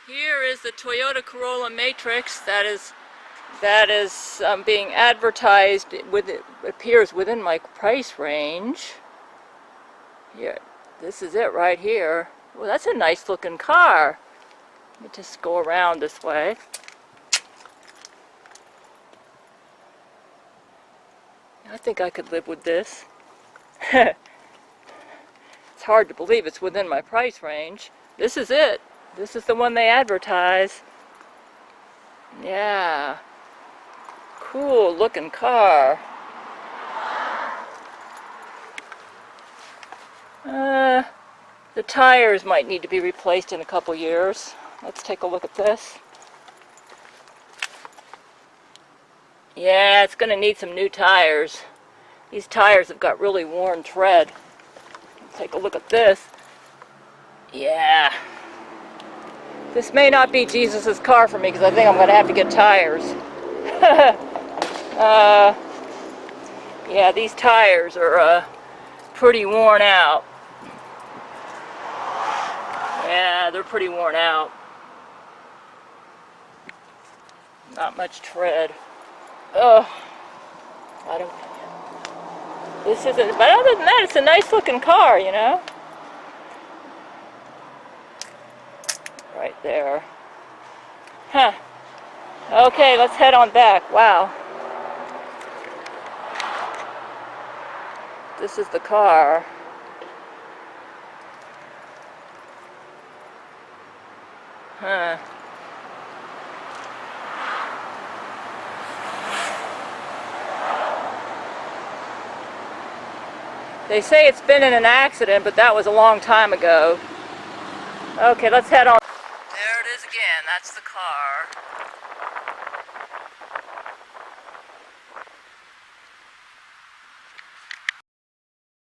Here is the Toyota Corolla Matrix that is being advertised. It appears within my price range. Here, this is it right here. Well, that's a nice looking car. Let me just go around this way. I think I could live with this. It's hard to believe it's within my price range. This is it. This is the one they advertise. Yeah. Cool looking car. The tires might need to be replaced in a couple years. Let's take a look at this. Yeah, it's going to need some new tires. These tires have got really worn tread. Take a look at this. Yeah. This may not be Jesus' car for me because I think I'm going to have to get tires. Yeah, these tires are pretty worn out. Yeah, they're pretty worn out. Not much tread. Ugh. I don't. This isn't. But other than that, it's a nice looking car, you know. Right there. Huh. Okay, let's head on back. Wow. This is the car. Huh. They say it's been in an accident, but that was a long time ago. Okay, let's head on. There it is again. That's the car.